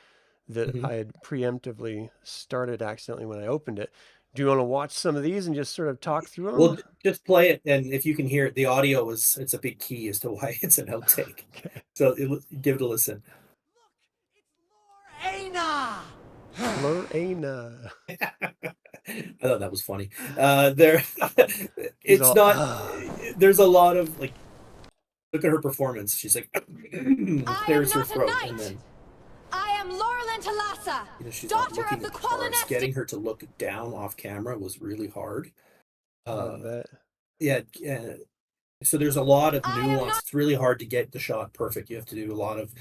A: that I had preemptively started accidentally when I opened it. Do you want to watch some of these and just sort of talk through them?
B: Well, just play it, and if you can hear it, the audio it's a big key as to why it's an outtake.
A: Okay.
B: So give it a listen.
C: Look, it's Lorena.
A: Lorena.
B: thought that was funny. There,
A: He's
B: it's
A: all,
B: not.
A: "Ah."
B: There's a lot of like. Look at her performance. She's like
E: I am
B: clears her
E: not a
B: throat,
E: knight.
B: and then
E: I am Laurelin Talassa,
B: she's not
E: daughter
B: looking
E: of the
B: at the cards.
E: Qualinesti.
B: Getting her to look down off camera was really hard.
A: I bet.
B: Yeah, so there's a lot of
E: I am
B: nuance.
E: not
B: It's really hard to get the shot perfect. You have to do a lot of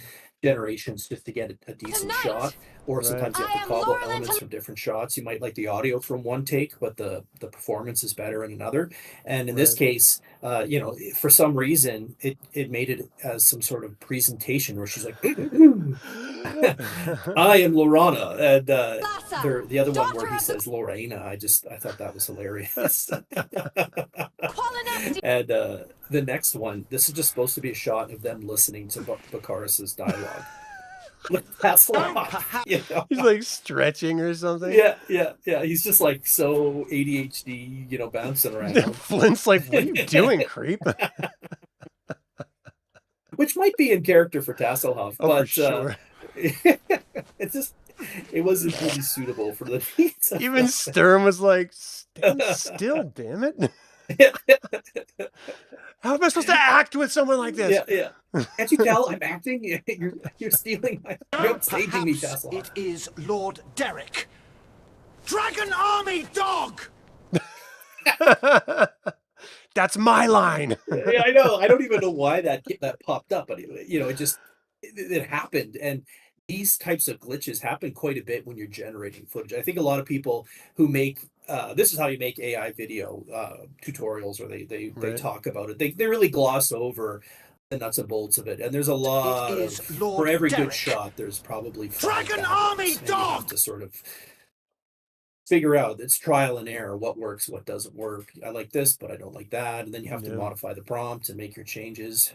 B: generations just to get a decent
E: tonight.
B: shot, or
A: Right.
B: sometimes you
E: I
B: have to
E: am
B: cobble
E: Laurelin
B: elements
E: Tal-
B: from different shots. You might like the audio from one take, but the performance is better in another. And in this
A: Right.
B: case, for some reason, it made it as some sort of presentation where she's like, "I am Lorana," and
E: Lassa,
B: the other one where
E: daughter
B: he
E: of the
B: says Lorena. I thought that was hilarious.
E: Qualinesti.
B: And the next one, this is just supposed to be a shot of them listening to Bakaris's dialogue. Look, that's you know?
A: He's like stretching or something.
B: Yeah. He's just like so ADHD, bouncing around.
A: Flint's like, what are you doing, creep?
B: Which might be in character for Tasselhoff,
A: Oh,
B: but
A: for sure.
B: it wasn't really suitable for the needs.
A: Even Sturm was like, stand still, damn it. How am I supposed to act with someone like this?
B: Yeah. Can't you tell I'm acting? You're stealing you're upstaging me,
C: Perhaps
B: Tasselhoff.
C: it is Lord Derek. Dragon Army Dog!
A: That's my line.
B: Yeah, I know. I don't even know why that popped up, but it happened. And these types of glitches happen quite a bit when you're generating footage. I think a lot of people who make this is how you make AI video tutorials, or they
A: Right.
B: talk about it. They really gloss over the nuts and bolts of it. And there's a lot
C: It
B: of
C: is Lord
B: for every
C: Derek.
B: good shot, there's probably 5
C: Dragon
B: bad
C: Army
B: ones, and you have
C: Dog!
B: to sort of figure out, it's trial and error, what works, what doesn't work. I like this, but I don't like that. And then you have to
A: Yeah.
B: modify the prompt and make your changes.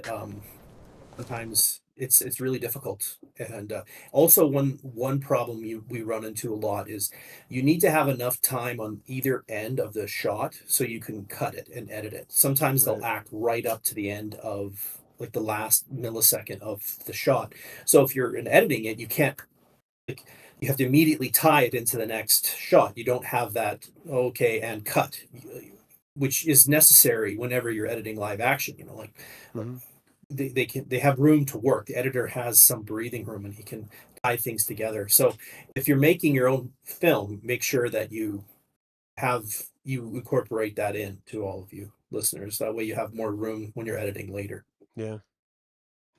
B: Sometimes it's really difficult. And also one problem we run into a lot is you need to have enough time on either end of the shot so you can cut it and edit it. Sometimes they'll
A: Right.
B: act right up to the end of like the last millisecond of the shot. So if you're in editing it, you can't like you have to immediately tie it into the next shot. You don't have that okay and cut, which is necessary whenever you're editing live action. Like
A: Mhm.
B: they have room to work. The editor has some breathing room, and he can tie things together. So if you're making your own film, make sure that you incorporate that in to all of you listeners. That way you have more room when you're editing later.
A: Yeah.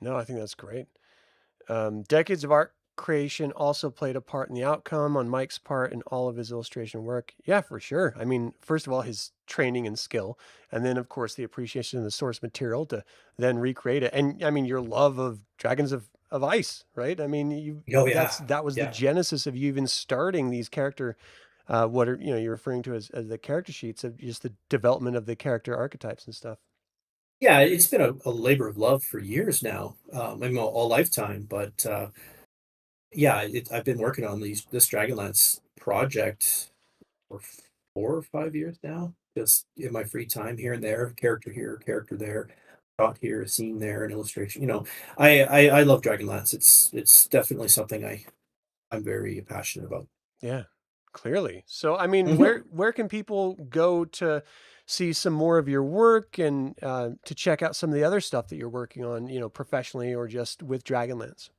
A: No, I think that's great. Decades of art creation also played a part in the outcome on Mike's part in all of his illustration work. Yeah, for sure. I mean, first of all, his training and skill, and then, of course, the appreciation of the source material to then recreate it. And I mean, your love of Dragons of Ice, right? I mean,
B: Oh yeah,
A: that was the
B: yeah.
A: genesis of you even starting these character, what are, you're referring to as the character sheets of just the development of the character archetypes and stuff.
B: Yeah, it's been a labor of love for years now. I mean, all lifetime, but yeah, I've been working on this Dragonlance project for 4 or 5 years now. Just in my free time, here and there, character here, character there, shot here, a scene there, an illustration. I love Dragonlance. It's definitely something I'm very passionate about.
A: Yeah, clearly. So, I mean,
B: Mhm.
A: where can people go to see some more of your work and to check out some of the other stuff that you're working on, professionally or just with Dragonlance?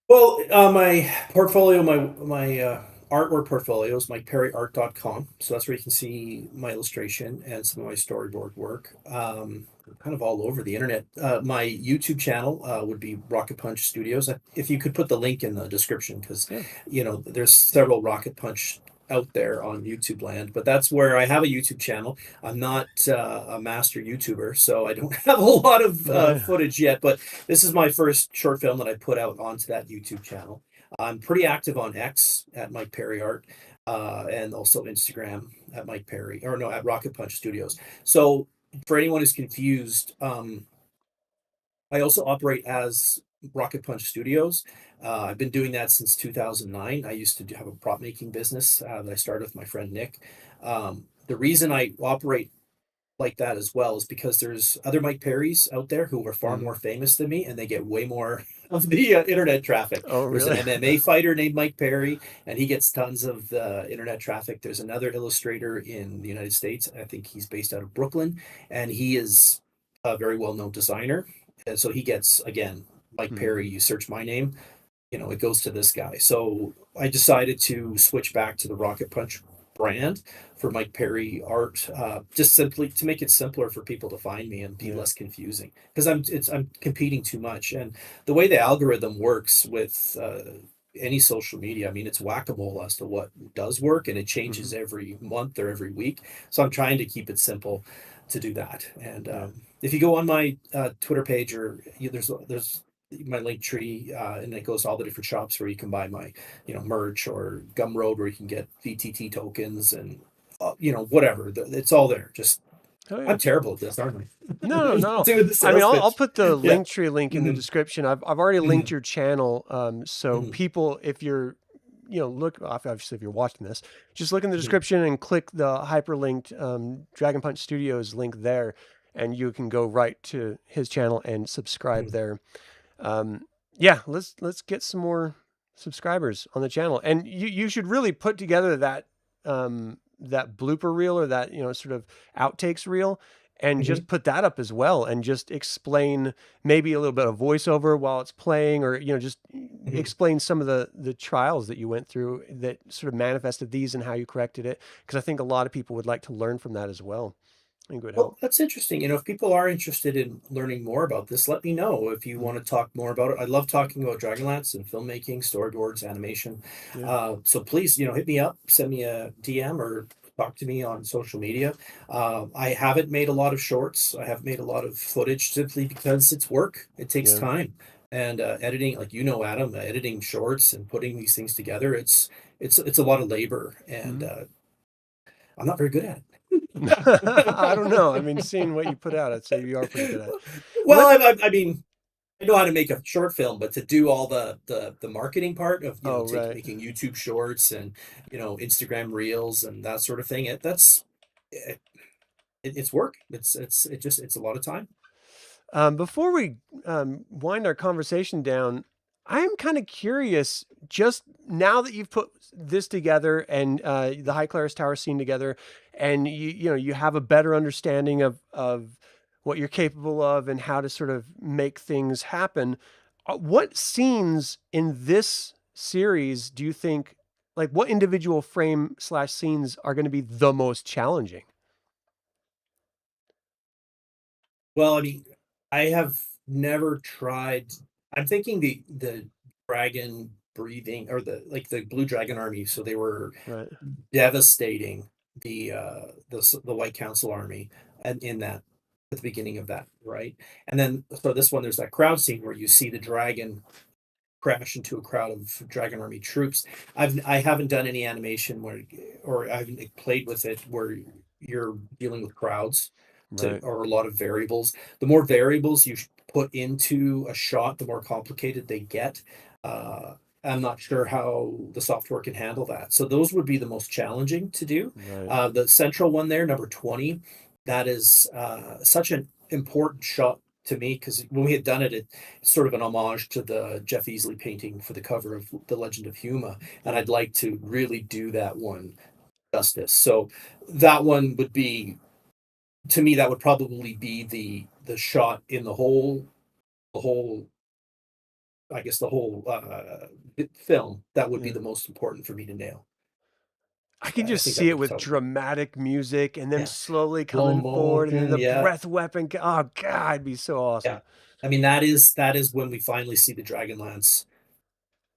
B: Well, my portfolio, my artwork portfolio is MikePerryArt.com. So that's where you can see my illustration and some of my storyboard work. Kind of all over the internet. My YouTube channel would be Rocket Punch Studios. If you could put the link in the description, because
A: Yeah.
B: there's several Rocket Punch out there on YouTube land, but that's where I have a YouTube channel. I'm not a master YouTuber, so I don't have a lot of
A: Right.
B: footage yet, but this is my first short film that I put out onto that YouTube channel. I'm pretty active on X at Mike Perry Art, and also Instagram at Mike Perry, or no, at Rocket Punch Studios. So for anyone who's confused, I also operate as Rocket Punch Studios. I've been doing that since 2009. I used to have a prop making business that I started with my friend Nick. The reason I operate like that as well is because there's other Mike Perrys out there who are far more famous than me, and they get way more of the internet traffic.
A: Oh,
B: There's an
A: really?
B: MMA fighter named Mike Perry, and he gets tons of internet traffic. There's another illustrator in the United States. I think he's based out of Brooklyn, and he is a very well-known designer. And so he gets, again, Mike
A: Mhm.
B: Perry, you search my name, it goes to this guy. So I decided to switch back to the Rocket Punch brand for Mike Perry art, just simply to make it simpler for people to find me and be
A: Yeah.
B: less confusing. Because I'm competing too much, and the way the algorithm works with any social media, I mean, it's whack-a-mole as to what does work, and it changes
A: Mhm.
B: every month or every week. So I'm trying to keep it simple to do that. And
A: Yeah.
B: if you go on my Twitter page, or there's my link tree, and it goes to all the different shops where you can buy my merch, or Gumroad where you can get VTT tokens, and whatever. It's all there. Just
A: Oh, yeah.
B: I'm terrible at this, aren't I?
A: No, no.
B: Doing the
A: I mean,
B: sales
A: I'll
B: pitch.
A: put the
B: Yeah.
A: Linktree link in the
B: Mhm,
A: description. I've already linked
B: mhm,
A: your channel, so
B: mhm,
A: people, if you're, look, obviously if you're watching this, just look in the
B: mhm,
A: description and click the hyperlinked Dragon Punch Studios link there, and you can go right to his channel and subscribe
B: mhm.
A: there. Um, yeah, let's get some more subscribers on the channel, and you should really put together that blooper reel, or that sort of outtakes reel, and just
B: Mhm,
A: put that up as well, and just explain maybe a little bit of voiceover while it's playing, or just
B: mhm.
A: explain some of the trials that you went through that sort of manifested these and how you corrected it, because I think a lot of people would like to learn from that as well. I think it would
B: Well,
A: help.
B: that's interesting. If people are interested in learning more about this, let me know if you want
A: Mhm.
B: to talk more about it. I love talking about Dragonlance and filmmaking, storyboards, animation.
A: Yeah.
B: So please, hit me up, send me a DM, or talk to me on social media. I haven't made a lot of shorts. I haven't made a lot of footage simply because it's work. It takes
A: Yeah.
B: time. And editing, like Adam, editing shorts and putting these things together, it's a lot of labor, and
A: Mhm.
B: I'm not very good at
A: I don't know. I mean,
B: it.
A: seeing what you put out, I'd say you are pretty good at it. Well,
B: Well, I mean, I know how to make a short film, but to do all the marketing part of
A: oh,
B: take
A: right.
B: making YouTube shorts, and Instagram reels and that sort of thing, it, it's work. It's a lot of time.
A: Before we wind our conversation down, I'm kind of curious, just now that you've put this together, and the High Claris Tower scene together, and you have a better understanding of what you're capable of and how to sort of make things happen. What scenes in this series do you think, like, what individual frame slash scenes are going to be the most challenging?
B: Well, I mean, I have never tried. I'm thinking the dragon breathing, or the blue dragon army. So they were
A: Right.
B: devastating the White Council army, and in that at the beginning of that, right? And then so this one, there's that crowd scene where you see the dragon crash into a crowd of dragon army troops. I haven't done any animation where, or I haven't played with it where you're dealing with crowds,
A: Right.
B: or a lot of variables. The more variables you put into a shot, the more complicated they get. Uh, I'm not sure how the software can handle that. So those would be the most challenging to do.
A: Right.
B: The central one there, number 20, that is such an important shot to me, because when we had done it, it's sort of an homage to the Jeff Easley painting for the cover of The Legend of Huma, and I'd like to really do that one justice. So that one would be, to me, that would probably be the shot in the whole I guess the whole film that would be
A: Yeah.
B: the most important for me to nail.
A: I can
B: I
A: just
B: think that
A: see it
B: would be
A: with
B: tough.
A: dramatic music and them
B: Yeah,
A: slowly
B: slow
A: coming forward, and then
B: motion.
A: the
B: Yeah,
A: breath weapon. Oh God, it'd be so
B: yeah.
A: awesome.
B: I mean, that is when we finally see the Dragonlance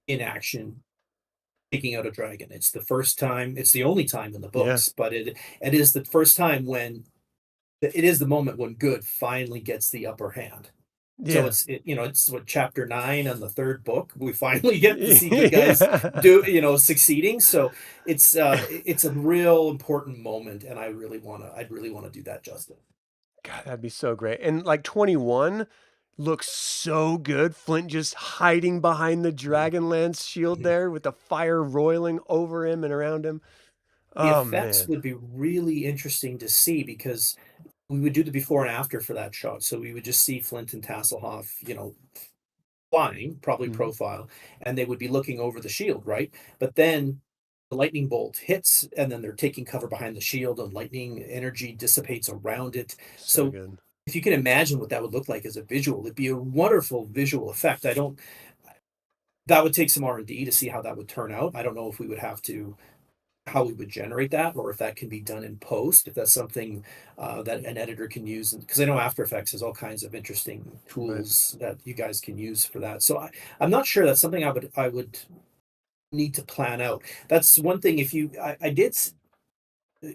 B: in action, taking out a dragon. It's the first time. It's the only time in the
A: Yeah.
B: books, but it is the first time when it is the moment when good finally gets the upper hand. So
A: Yeah.
B: it's what, chapter 9 on the third book. We finally get to see good guys
A: Yeah.
B: succeeding. So it's a real important moment, and I'd really wanna do that justice.
A: God, that'd be so great. And like 21 looks so good. Flint just hiding behind the
B: Mhm,
A: Dragonlance shield
B: mhm.
A: there with the fire roiling over him and around him.
B: The
A: Oh
B: effects
A: man.
B: would be really interesting to see, because we would do the before and after for that shot. So we would just see Flint and Tasselhoff, flying, probably
A: Mhm.
B: profile, and they would be looking over the shield, right? But then the lightning bolt hits, and then they're taking cover behind the shield, and lightning energy dissipates around it.
A: So
B: So
A: good.
B: if you can imagine what that would look like as a visual, it'd be a wonderful visual effect. I don't That would take some R&D to see how that would turn out. I don't know if we would have to how we would generate that, or if that can be done in post, if that's something that an editor can use. Because I know After Effects has all kinds of interesting
A: Right.
B: tools that you guys can use for that. So I'm not sure that's something I would need to plan out. That's one thing. If you, I did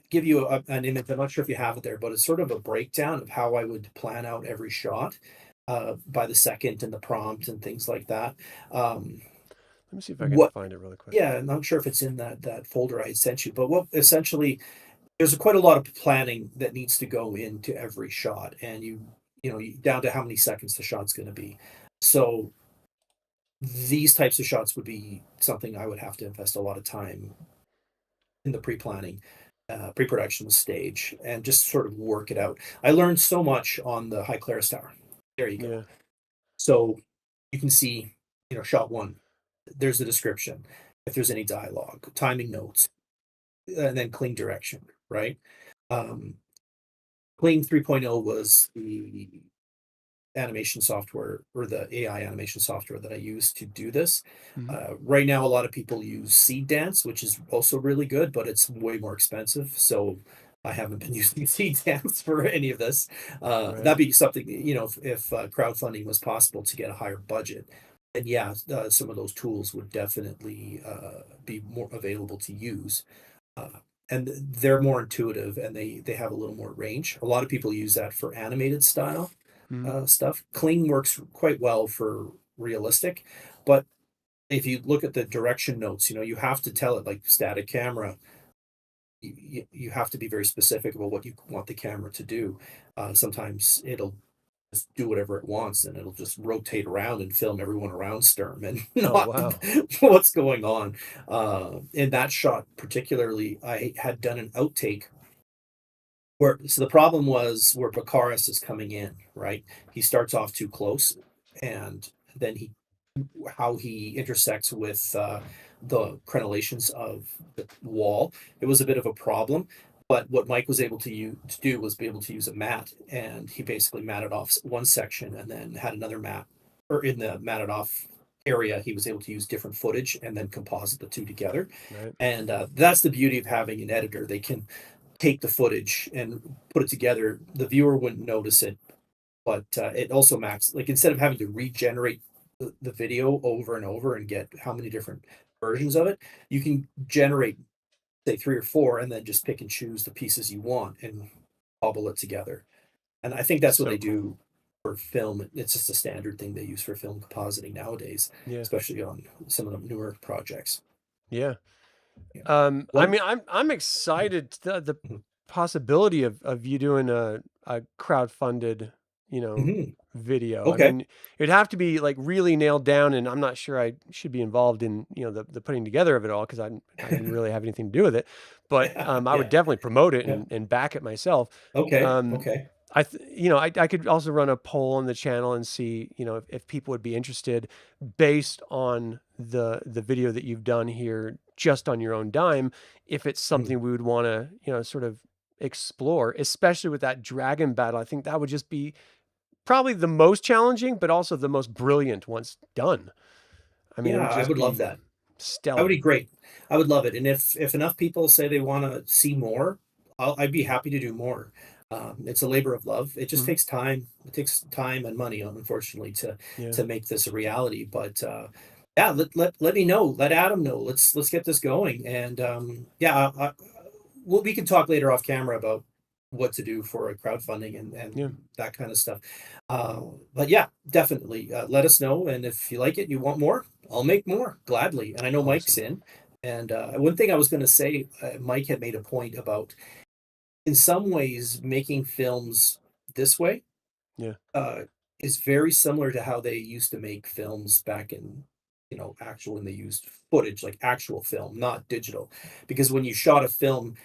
B: give you an image. I'm not sure if you have it there, but it's sort of a breakdown of how I would plan out every shot by the second and the prompt and things like that. Um,
A: Let me see if I can
B: what
A: find it really quick.
B: Yeah, I'm not sure if it's in that folder I had sent you, but what essentially there's quite a lot of planning that needs to go into every shot, and down to how many seconds the shot's going to be. So these types of shots would be something I would have to invest a lot of time in the pre-planning, pre-production stage, and just sort of work it out. I learned so much on the High Claris Tower. There you go.
A: Yeah.
B: So you can see, shot one. There's the description. If there's any dialogue, timing notes, and then clean direction, right? Um, Clean 3.0 was the animation software, or the AI animation software that I use to do this.
A: Mhm.
B: Right now, a lot of people use Seed Dance, which is also really good, but it's way more expensive. So I haven't been using Seed Dance for any of this.
A: Right.
B: That'd be something, if crowdfunding was possible to get a higher budget. And yeah, some of those tools would definitely be more available to use. Uh, and they're more intuitive, and they have a little more range. A lot of people use that for animated style
A: Mhm.
B: stuff. Clean works quite well for realistic, but if you look at the direction notes, you have to tell it, like static camera. You have to be very specific about what you want the camera to do. Sometimes it'll just do whatever it wants, and it'll just rotate around and film everyone around Sturm and
A: Oh,
B: not
A: wow.
B: what's going on. In that shot particularly, I had done an outtake so the problem was where Bakaris is coming in, right? He starts off too close, and then how he intersects with the crenellations of the wall. It was a bit of a problem, but what Mike was able to do was be able to use a mat, and he basically matted off one section and then had another mat, or in the matted off area, he was able to use different footage and then composite the two together.
A: Right.
B: And that's the beauty of having an editor. They can take the footage and put it together. The viewer wouldn't notice it, but it also like, instead of having to regenerate the video over and over and get how many different versions of it, you can generate, say, three or four, and then just pick and choose the pieces you want and cobble it together. And I think that's what
A: So
B: they
A: cool.
B: do for film. It's just a standard thing they use for film compositing nowadays,
A: Yeah.
B: especially on some of the newer projects.
A: Yeah.
B: Yeah.
A: I
B: One,
A: mean, I'm excited the
B: Mhm.
A: possibility of you doing a crowdfunded,
B: Mhm.
A: video. I
B: Okay.
A: mean, it'd have to be like really nailed down, and I'm not sure I should be involved in, the putting together of it all, because I didn't really have anything to do with it. But
B: Yeah.
A: I would
B: Yeah.
A: definitely promote it
B: Yeah.
A: and back it myself.
B: Okay.
A: Um,
B: Okay.
A: I could also run a poll on the channel and see, if people would be interested based on the video that you've done here, just on your own dime, if it's
B: Mm.
A: something we would want to, sort of explore, especially with that dragon battle. I think that would just be probably the most challenging, but also the most brilliant once done. I mean, it
B: Yeah,
A: would
B: I
A: just
B: would love
A: be
B: that. That would be
A: stellar.
B: great. I would love it. And if enough people say they want to see more, I'd be happy to do more. It's a labor of love. It just
A: Mhm.
B: takes time. It takes time and money, unfortunately, to
A: Yeah.
B: make this a reality. But yeah, let me know. Let Adam know. Let's get this going. And yeah, we can talk later off camera about what to do for a crowdfunding
A: Yeah.
B: and that kind of stuff. But yeah, definitely let us know. And if you like it, you want more, I'll make more gladly. And I know Mike's
A: Awesome.
B: in. And one thing I was going to say, Mike had made a point about, in some ways, making films this way
A: Yeah.
B: uh, is very similar to how they used to make films back in, when they used footage, like actual film, not digital. Because when you shot a film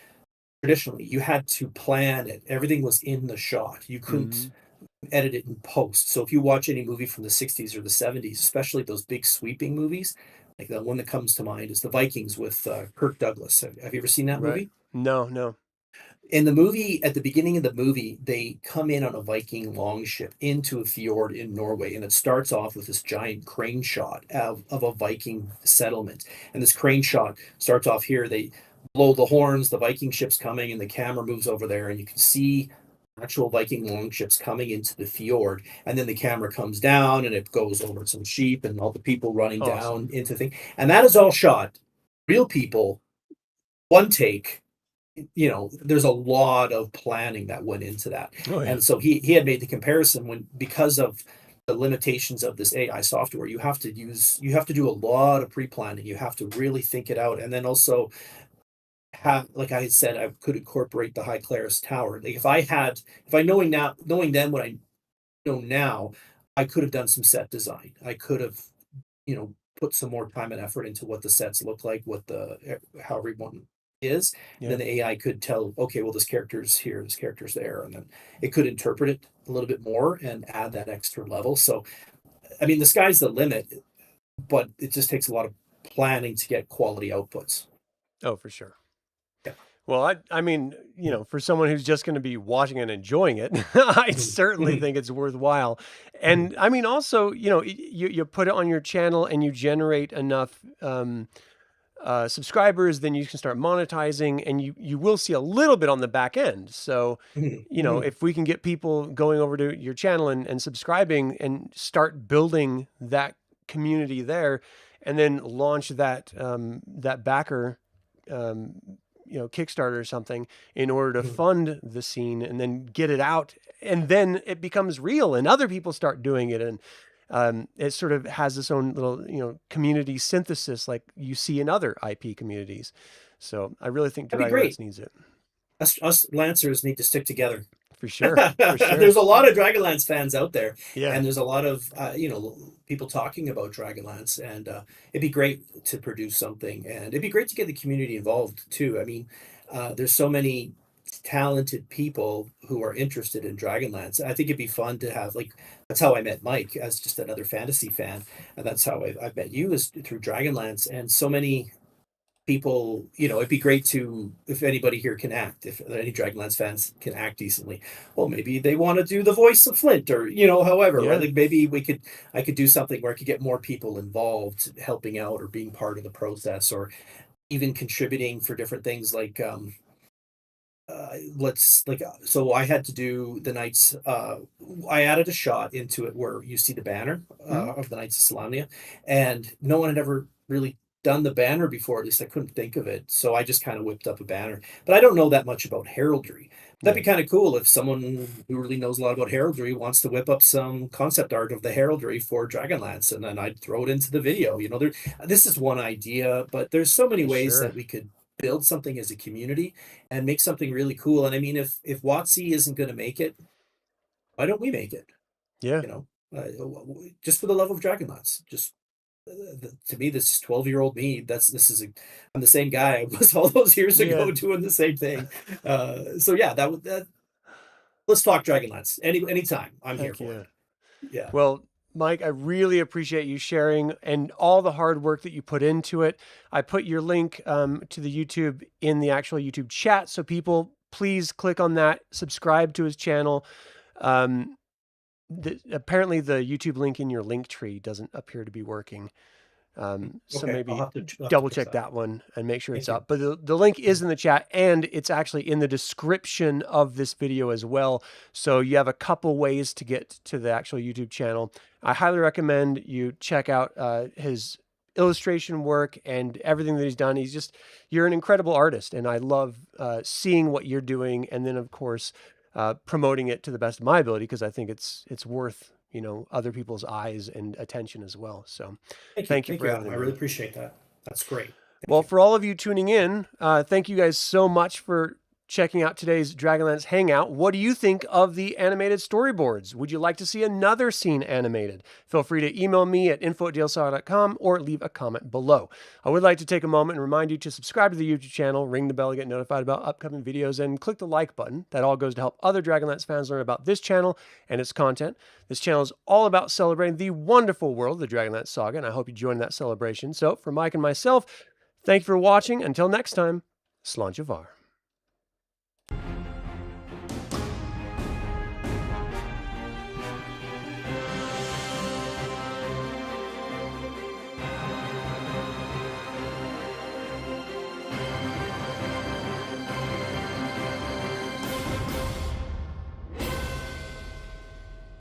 B: traditionally, you had to plan it. Everything was in the shot. You couldn't
A: Mhm.
B: edit it in post. So if you watch any movie from the 60s or the 70s, especially those big sweeping movies, like the one that comes to mind is The Vikings with Kirk Douglas. Have you ever seen that
A: Right.
B: movie?
A: No.
B: In the movie, at the beginning of the movie, they come in on a Viking longship into a fjord in Norway, and it starts off with this giant crane shot of a Viking settlement. And this crane shot starts off here. They blow the horns, the Viking ship's coming, and the camera moves over there, and you can see actual Viking longships coming into the fjord. And then the camera comes down, and it goes over some sheep and all the people running
A: Awesome.
B: down into things. And that is all shot, real people, one take. There's a lot of planning that went into that.
A: Oh, yeah.
B: And so he had made the comparison because of the limitations of this AI software, you have to do a lot of pre-planning. You have to really think it out. And then also have, like I had said, I could incorporate the High Claris Tower. Like if I knowing then what I know now, I could have done some set design. I could have, put some more time and effort into what the sets look like, how everyone is.
A: Yeah.
B: Then the AI could tell, okay, well, this character's here, this character's there, and then it could interpret it a little bit more and add that extra level. So, I mean, the sky's the limit, but it just takes a lot of planning to get quality outputs.
A: Oh, for sure.
B: Yeah.
A: Well, I mean, for someone who's just going to be watching and enjoying it, I certainly think it's worthwhile. And I mean, also, you put it on your channel and you generate enough subscribers, then you can start monetizing, and you will see a little bit on the back end. So, if we can get people going over to your channel and subscribing and start building that community there, and then launch that backer, Kickstarter or something in order to fund the scene, and then get it out, and then it becomes real and other people start doing it. And it sort of has its own little, community synthesis like you see in other IP communities. So I really think Dragonlance needs it.
B: Us Lancers need to stick together.
A: For sure. For sure.
B: There's a lot of Dragonlance fans out there.
A: Yeah.
B: And there's a lot of, people talking about Dragonlance, and it'd be great to produce something, and it'd be great to get the community involved too. I mean, there's so many talented people who are interested in Dragonlance. I think it'd be fun to have, that's how I met Mike, as just another fantasy fan, and that's how I met you, is through Dragonlance. And so many people, it'd be great to, if anybody here can act, if any Dragonlance fans can act decently, well, maybe they want to do the voice of Flint, or however, right? Like maybe I could do something where I could get more people involved, helping out or being part of the process, or even contributing for different things, like so I had to do the Knights. I added a shot into it where you see the banner of the Knights of Solamnia, and no one had ever really done the banner before. At least I couldn't think of it, so I just kind of whipped up a banner. But I don't know that much about heraldry. That'd be kind of cool if someone who really knows a lot about heraldry wants to whip up some concept art of the heraldry for Dragonlance, and then I'd throw it into the video. This is one idea, but there's so many ways that we could build something as a community and make something really cool. And I mean, if WotC isn't going to make it, why don't we make it?
A: Yeah.
B: Just for the love of Dragonlance. Just to me, this is 12-year-old me. I'm the same guy I was all those years ago doing the same thing. So yeah, let's talk Dragonlance anytime. I'm here for it. Yeah.
A: Well, Mike, I really appreciate you sharing and all the hard work that you put into it. I put your link to the YouTube in the actual YouTube chat, so people, please click on that, subscribe to his channel. Apparently the YouTube link in your link tree doesn't appear to be working. So maybe
B: I'll have to
A: double check that one and make sure it's up. But the link is in the chat, and it's actually in the description of this video as well. So you have a couple ways to get to the actual YouTube channel. I highly recommend you check out his illustration work and everything that he's done. You're an incredible artist, and I love seeing what you're doing. And then of course, promoting it to the best of my ability, because I think it's worth other people's eyes and attention as well. So thank you for having me.
B: I really appreciate that. That's great.
A: Well, for all of you tuning in, thank you guys so much for checking out today's Dragonlance Hangout. What do you think of the animated storyboards? Would you like to see another scene animated? Feel free to email me at info@dlsaga.com or leave a comment below. I would like to take a moment and remind you to subscribe to the YouTube channel, ring the bell to get notified about upcoming videos, and click the like button. That all goes to help other Dragonlance fans learn about this channel and its content. This channel is all about celebrating the wonderful world of the Dragonlance Saga, and I hope you join that celebration. So, for Mike and myself, thank you for watching. Until next time, Sláinte mhar.